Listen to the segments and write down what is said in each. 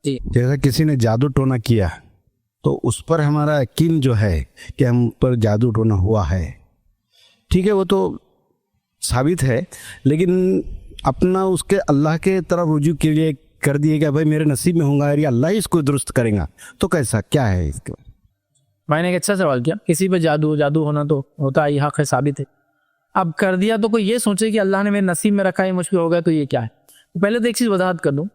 جی جیسا کسی نے جادو ٹونا کیا تو اس پر ہمارا یقین جو ہے کہ ہم پر جادو ٹونا ہوا ہے، ٹھیک ہے، وہ تو ثابت ہے، لیکن اپنا اس کے اللہ کے طرف رجوع کے لیے کر دیے کہ بھائی میرے نصیب میں ہوں گا یا اللہ ہی اس کو درست کرے گا، تو کیسا کیا ہے اس کے بارے؟ میں نے ایک اچھا سوال کیا. کسی پہ جادو ہونا تو ہوتا ہے، یہ حق ہے، ثابت ہے. اب کر دیا تو کوئی یہ سوچے کہ اللہ نے میرے نصیب میں رکھا ہے، مجھ پہ ہو گیا تو یہ کیا ہے؟ پہلے تو ایک چیز وضاحت کر دوں،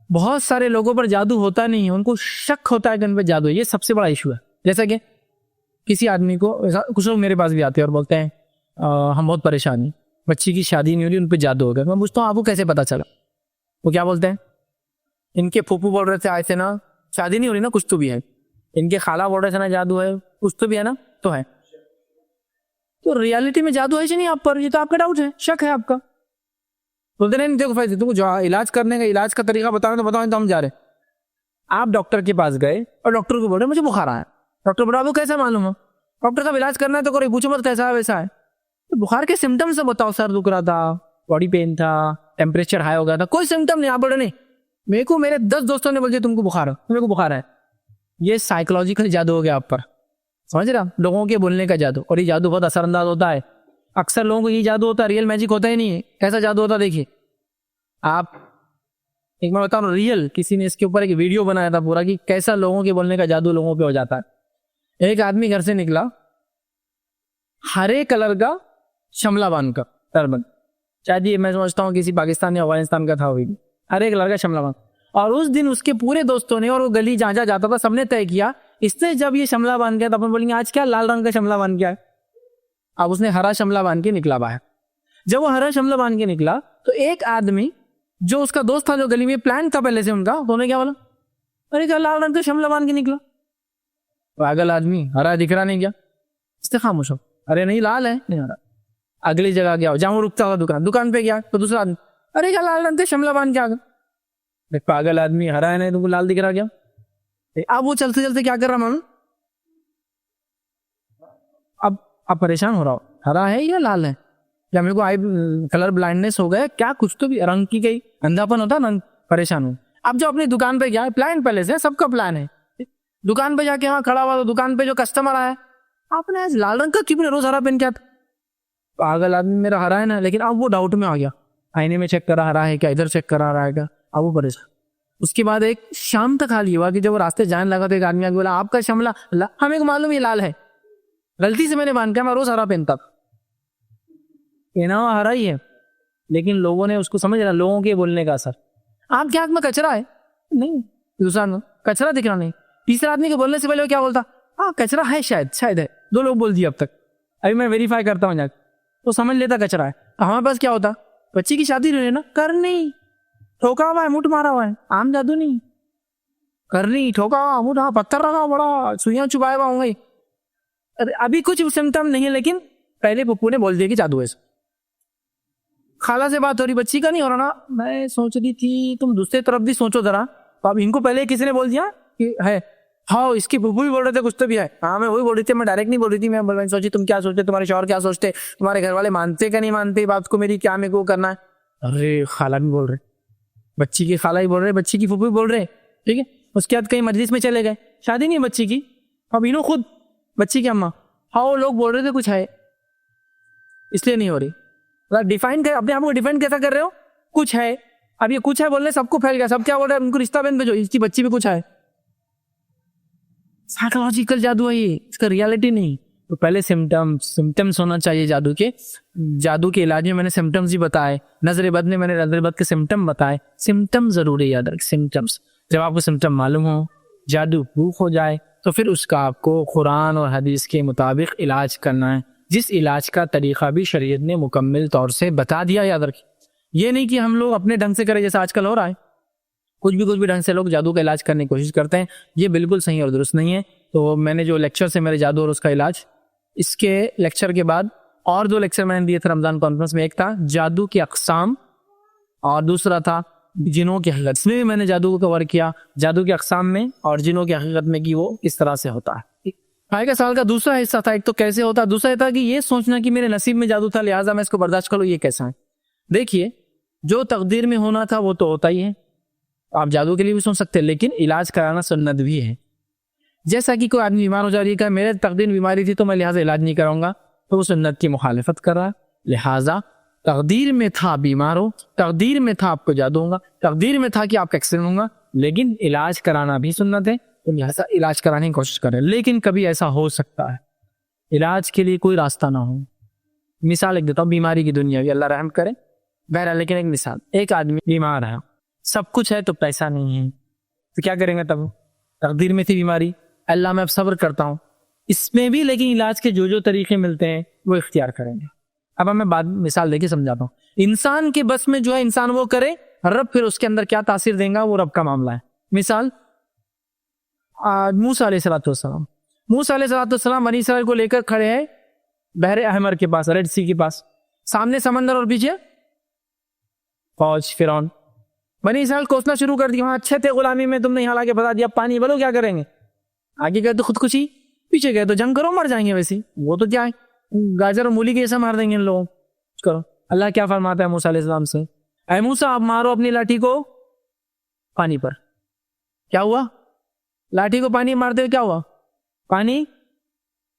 بہت سارے لوگوں پر جادو ہوتا نہیں ہے، ان کو شک ہوتا ہے کہ ان پہ جادو ہے. یہ سب سے بڑا ایشو ہے. جیسا کہ کسی آدمی کو، کچھ لوگ میرے پاس بھی آتے ہیں اور بولتے ہیں ہم بہت پریشان ہیں، بچی کی شادی نہیں ہو رہی، ان پہ جادو ہو گیا. میں پوچھتا ہوں آپ کو کیسے پتا چلا؟ وہ کیا بولتے ہیں، ان کے پھوپھو بول رہے تھے آئے تھے نا، شادی نہیں ہو رہی نا، کچھ تو بھی ہے. ان کے خالہ بول رہے تھے نا جادو ہے، کچھ تو بھی ہے نا، تو ہے. تو ریالٹی میں جادو ہے ہی نہیں آپ پر، یہ تو آپ کا ڈاؤٹ ہے، شک ہے آپ کا. بولتے نہیں دیکھو بھائی تم کو جو علاج کرنے کا علاج کا طریقہ بتانا تو بتاؤ، تو ہم جا رہے. آپ ڈاکٹر کے پاس گئے اور ڈاکٹر کو بول رہے مجھے بخار آیا. ڈاکٹر بولا آپ کو کیسا معلوم ہے؟ ڈاکٹر صاحب علاج کرنا ہے تو پوچھو مت کیسا ہے ویسا ہے. بخار کے سمٹم سے بتاؤ، سر دکھ رہا تھا، باڈی پین تھا، ٹیمپریچر ہائی ہو گیا تھا، کوئی سمٹم نہیں. آپ بول رہے نہیں، میرے کو میرے 10 دوستوں نے بول دیا تم کو بخار ہے، میرے کو بخار ہے. یہ سائیکولوجیکل جادو ہو گیا آپ پر، سمجھ رہا؟ لوگوں کے بولنے کا جادو. اور یہ جادو بہت اثر انداز ہوتا ہے. اکثر لوگوں کو یہ جادو ہوتا ہے، ریئل میجک ہوتا ہی نہیں ہے. کیسا جادو ہوتا ہے دیکھیے آپ. ایک میں بتاؤں ریئل، کسی نے اس کے اوپر ایک ویڈیو بنایا تھا پورا کہ کیسا لوگوں کے بولنے کا جادو لوگوں پہ ہو جاتا ہے. ایک آدمی گھر سے نکلا، ہرے کلر کا شملہ باندھ کا ٹربن، شاید یہ میں سمجھتا ہوں کسی پاکستان یا افغانستان کا تھا، ہوئی ہرے کلر کا شملہ باندھ. اور اس دن اس کے پورے دوستوں نے، اور وہ گلی جہاں جہاں جاتا تھا سب نے طے کیا اس نے جب یہ شملہ باندھ گیا تو اپن بولیں گے آج کیا لال رنگ کا شملہ باندھ گیا ہے. اب اس نے ہرا شملہ باندھ کے نکلا باہر. جب وہ ہرا شملہ باندھ کے نکلا تو ایک آدمی جو اس کا دوست تھا، جو گلی میں پلان تھا پہلے سے ان کا، تو انہیں کیا بولا، ارے کیا لال رنگ کا شملہ باندھ کے نکلا. پاگل آدمی، ہرا دکھ رہا نہیں کیا؟ اس سے خاموش ہو، ارے نہیں لال ہے، نہیں ہرا. اگلی جگہ گیا جہاں وہ رکتا تھا، دکان پہ گیا تو دوسرا آدمی، ارے کیا لال رنگ کا شملہ باندھ کے آ گیا. پاگل آدمی، ہرا ہے نہیں تم کو لال دکھ رہا کیا؟ اب وہ چلتے چلتے کیا کر رہا معلوم، اب پریشان ہو رہا ہو، ہرا ہے یا لال ہے، یا میرے کو آئی کلر بلائنڈنس ہو گیا کیا، کچھ تو بھی رنگ کی گئی اندھاپن ہوتا رنگ، پریشان ہوں. اب جو اپنی دکان پہ گیا، پلان پہلے سے سب کا پلان ہے، دکان پہ جا کے وہاں کھڑا ہوا تو دکان پہ جو کسٹمر آیا، آپ نے آج لال رنگ کا کیوں روز ہرا پہن کے آتا؟ پاگل آدمی، میرا ہرا ہے نا. لیکن اب وہ ڈاؤٹ میں آ گیا، آئینے میں چیک کرا ہرا ہے کیا، ادھر چیک کرا رہا ہے کیا، اب وہ پریشان. اس کے بعد ایک شام تک حال یہ ہوا کہ جب وہ راستے جانے لگا تو ایک آدمی آگے بولا آپ کا شملہ، ہمیں کو معلوم یہ لال ہے، غلطی سے میں نے باندھ کیا، میں روز ہرا پہنتا تھا. کہنا ہوا ہرا ہی ہے، لیکن لوگوں نے اس کو سمجھ رہا، لوگوں کے بولنے کا اثر. آپ کے ہاتھ میں کچرا ہے نہیں، دوسرا کچرا دکھ رہا نہیں، تیسرا آدمی کے بولنے سے پہلے وہ کیا بولتا، ہاں کچرا ہے، شاید ہے، 2 لوگ بول دیے اب تک، ابھی میں ویریفائی کرتا ہوں جا کے، تو سمجھ لیتا کچرا ہے. ہمارے پاس کیا ہوتا، بچی کی شادی رہے نا، کرنی، ٹھوکا ہوا ہے، مٹ مارا ہوا ہے، عام جادو نہیں، کرنی ٹھوکا ہوا مٹ، ہاں پتھر رکھا بڑا، سوئیاں چبائے ہوا ہوں گی. ابھی کچھ سمٹم نہیں ہے، لیکن پہلے پپو نے بول دیا کہ جادو ہے. خالہ سے بات ہو رہی، بچی کا نہیں ہو رہا نا، میں سوچ رہی تھی تم دوسرے طرف بھی سوچو ذرا. اب ان کو پہلے کسی نے بول دیا کہ ہے، ہاں اس کی پپو بھی بول رہے تھے کچھ تو بھی ہے، ہاں میں وہی بول رہی تھی، میں ڈائریکٹ نہیں بول رہی تھی، میں سوچی تم کیا سوچتے، تمہارے شوہر کیا سوچتے، تمہارے گھر والے مانتے کہ نہیں مانتے بات کو میری، کیا میرے کو کرنا ہے. ارے خالہ بھی بول رہے، بچی کی خالہ ہی بول رہے، بچی کی پھوپھی بول رہے، ٹھیک ہے. اس کے بعد کہیں مجلس میں چلے گئے، شادی نہیں ہے بچی کی، اب انہوں خود بچی کی اماں، ہاں وہ لوگ بول رہے تھے کچھ ہے اس لیے نہیں ہو رہی. ڈیفائن کر اپنے آپ کو، ڈیفائن کیسا کر رہے ہو، کچھ ہے. اب یہ کچھ ہے بولنے سب کو پھیل گیا، سب کیا بول رہے ہیں، ان کو رشتہ بین بھیجو، اس کی بچی میں کچھ ہے. سائیکولوجیکل جادو ہے یہ، اس کا ریالٹی نہیں. تو پہلے سمٹمس ہونا چاہیے جادو کے. جادو کے علاج میں نے سمٹمس ہی بتائے، نظر بد میں نے نظر بد کے سمٹم بتائے. سمٹم ضروری یاد رکھ، سمٹمس. جب آپ کو سمٹم معلوم ہو، جادو پروف ہو جائے، تو پھر اس کا آپ کو قرآن اور حدیث کے مطابق علاج کرنا ہے، جس علاج کا طریقہ بھی شریعت نے مکمل طور سے بتا دیا. یاد رکھیں، یہ نہیں کہ ہم لوگ اپنے ڈھنگ سے کریں جیسا آج کل ہو رہا ہے، کچھ بھی ڈھنگ سے لوگ جادو کا علاج کرنے کی کوشش کرتے ہیں. یہ بالکل صحیح اور درست نہیں ہے. تو میں نے جو لیکچر سے میرے جادو اور اس کا علاج، اس کے لیکچر کے بعد اور 2 لیکچر میں نے دیے تھے رمضان کانفرنس میں. ایک تھا جادو کی اقسام اور دوسرا تھا جنوں کی حقیقت. اس میں بھی میں نے جادو کو کور کیا، جادو کی اقسام میں اور جنوں کی حقیقت میں کہ وہ اس طرح سے ہوتا ہے. آئے کا سال کا دوسرا حصہ تھا، ایک تو کیسے ہوتا، دوسرا تھا کہ یہ سوچنا کہ میرے نصیب میں جادو تھا لہٰذا میں اس کو برداشت کروں، یہ کیسا ہے. دیکھیے، جو تقدیر میں ہونا تھا وہ تو ہوتا ہی ہے، آپ جادو کے لیے بھی سن سکتے ہیں، لیکن علاج کرانا سنت بھی ہے. جیسا کہ کوئی آدمی بیمار ہو جا رہی ہے، میرے تقدیر بیماری تھی تو میں لہٰذا علاج نہیں کراؤں گا، تو وہ سنت کی مخالفت کر رہا ہے. لہٰذا تقدیر میں تھا بیمار ہو، تقدیر میں تھا آپ کو جادو ہوگا، تقدیر میں تھا کہ آپ کا ایکسیڈنٹ ہوگا، لیکن علاج کرانا بھی سنت ہے، تو لہٰذا علاج کرانے کی کوشش کریں. لیکن کبھی ایسا ہو سکتا ہے علاج کے لیے کوئی راستہ نہ ہو. مثال ایک دیتا ہوں، بیماری کی دنیا بھی اللہ رحم کرے. بہرحال لیکن ایک مثال، ایک آدمی بیمار ہے، سب کچھ ہے تو پیسہ نہیں ہے، تو کیا کریں گے؟ تب تقدیر میں تھی بیماری، اللہ میں اب صبر کرتا ہوں اس میں بھی، لیکن علاج کے جو طریقے ملتے ہیں وہ اختیار کریں گے. اب میں بعد مثال دے کے سمجھاتا ہوں. انسان کے بس میں جو ہے انسان وہ کرے، رب پھر اس کے اندر کیا تاثیر دیں گا وہ رب کا معاملہ ہے. مثال موسیٰ علیہ السلام، موسیٰ علیہ السلام بنی اسرائیل کو لے کر کھڑے ہیں بحر احمر کے پاس، ریڈ سی کے پاس، سامنے سمندر اور پیچھے فوج فرعون. بنی اسرائیل کوسنا شروع کر دیا، وہاں اچھے تھے غلامی میں، تم نے یہاں لا کے بتا دیا پانی، بولو کیا کریں گے؟ آگے گئے تو خودکشی، پیچھے گئے تو جنگ کرو، مر جائیں گے. ویسے وہ تو کیا ہے، گاجر اور مولی کے جیسا مار دیں گے ان لوگوں کرو. اللہ کیا فرماتا ہے موسیٰ علیہ السلام سے؟ اے موسیٰ آپ مارو اپنی لاٹھی کو پانی پر. کیا ہوا؟ لاٹھی کو پانی مارتے ہوئے کیا ہوا؟ پانی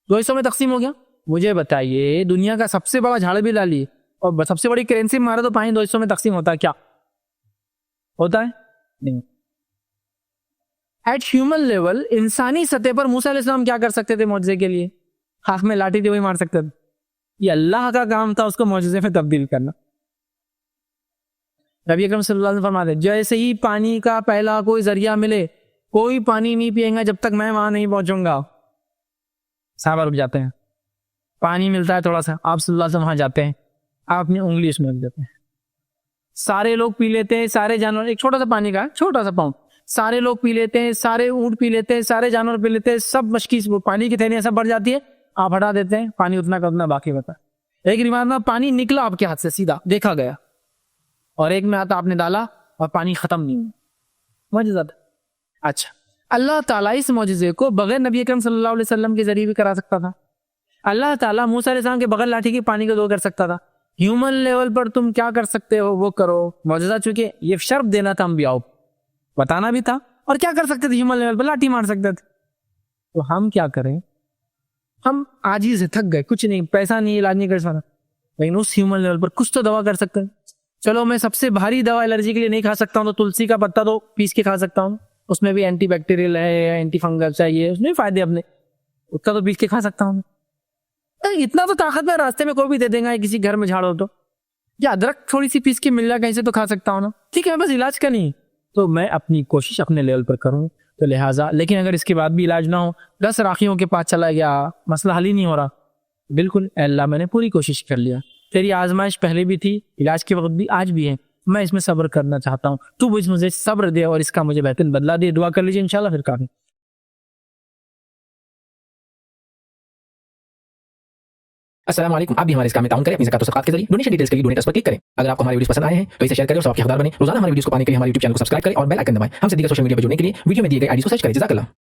دو حصوں میں تقسیم ہو گیا. مجھے بتائیے دنیا کا سب سے بڑا جھاڑ بھی لا لیے اور سب سے بڑی کرنسی مارے تو پانی دو حصوں میں تقسیم ہوتا ہے کیا؟ ہوتا ہے نہیں. ایٹ ہیومن لیول، انسانی سطح پر موسیٰ علیہ السلام کیا کر سکتے تھے معجزے کے لیے؟ ہاتھ میں لاٹھی تھی وہی مار سکتے تھے. یہ اللہ کا کام تھا اس کو معجزے میں تبدیل کرنا. نبی اکرم صلی اللہ علیہ وسلم فرماتے جیسے ہی پانی کا پہلا کوئی ذریعہ ملے، کوئی پانی نہیں پیئیں گا جب تک میں وہاں نہیں پہنچوں گا. صحابہ رک جاتے ہیں، پانی ملتا ہے تھوڑا سا، آپ صلی اللہ علیہ وسلم وہاں جاتے ہیں، آپ اپنی انگلی اس میں رکھ دیتے ہیں، سارے لوگ پی لیتے ہیں، سارے جانور، ایک چھوٹا سا پانی کا چھوٹا سا پاؤنڈ، سارے لوگ پی لیتے ہیں، سارے اونٹ پی لیتے ہیں، سارے جانور پی لیتے ہیں، سب مشکی پانی کی تھیلیاں سب بڑھ جاتی ہے، آپ ہٹا دیتے ہیں، پانی اتنا کا اتنا باقی بتا. ایک روایت میں پانی نکلا آپ کے ہاتھ سے سیدھا دیکھا گیا، اور ایک میں آتا آپ نے ڈالا اور پانی ختم نہیں ہوا. معجزہ تھا. اچھا، اللہ تعالیٰ اس معجزے کو بغیر نبی اکرم صلی اللہ علیہ وسلم کے ذریعے بھی کرا سکتا تھا. اللہ تعالیٰ موسیٰ علیہ السلام کے بغیر لاٹھی کی پانی کو دو کر سکتا تھا. ہیومن لیول پر تم کیا کر سکتے ہو وہ کرو. معجزہ چونکہ یہ شرط دینا تھا انبیاء کو، بتانا بھی تھا، اور کیا کر سکتے تھے ہیومن لیول پر؟ لاٹھی مار سکتے تھے. تو ہم کیا کریں؟ ہم عاجز سے تھک گئے، کچھ نہیں، پیسہ نہیں، علاج نہیں کر سکتا، لیکن اس ہیومن لیول پر کچھ تو دوا کر سکتے ہیں. چلو میں سب سے بھاری دوا الرجی کے لیے نہیں کھا سکتا ہوں، تو تلسی کا پتا تو پیس کے کھا سکتا ہوں، اس میں بھی اینٹی بیکٹیریل ہے، اینٹی فنگل چاہیے، اس میں فائدے اپنے، اس کا تو پیس کے کھا سکتا ہوں. اتنا تو طاقت میں راستے میں کوئی بھی دے دے گا، کسی گھر میں جھاڑو تو، یا ادرک تھوڑی سی پیس کے مل جائے کہیں سے تو کھا سکتا ہوں نا. ٹھیک ہے، بس علاج کا نہیں تو میں اپنی کوشش اپنے لیول پر کروں. تو لہٰذا لیکن اگر اس کے بعد بھی علاج نہ ہو، 10 راکھیوں کے پاس چلا گیا، مسئلہ حل ہی نہیں ہو رہا، بالکل اے اللہ میں نے پوری کوشش کر لیا، تیری آزمائش پہلے بھی تھی، علاج کے وقت بھی، آج بھی ہے، میں اس میں صبر کرنا چاہتا ہوں، تو مجھے صبر دے اور اس کا مجھے بہترین بدلہ دے. دعا کر لیجیے انشاءاللہ پھر کافی. السلام علیکم. آپ بھی ہمارے اس کام میں تعاون کریں اپنی زکات و صدقات کے ذریعے. ڈونیشن ڈیٹیلز کے لیے ڈونیٹ پر کلک کریں. اگر آپ کو ہمارے ویڈیوز پسند آئے ہیں تو اسے شیئر کریں اور سب کے حقدار بنیں. روزانہ ہمارے ویڈیوز کو پانے کے لیے ہمارے یوٹیوب چینل کو سبسکرائب کریں اور بیل آئکن دبائیں. ہم سے دیگر سوشل میڈیا پر جڑنے کے لیے ویڈیو میں دیے گئے آئی ڈی کو سرچ کریں. جزاک اللہ.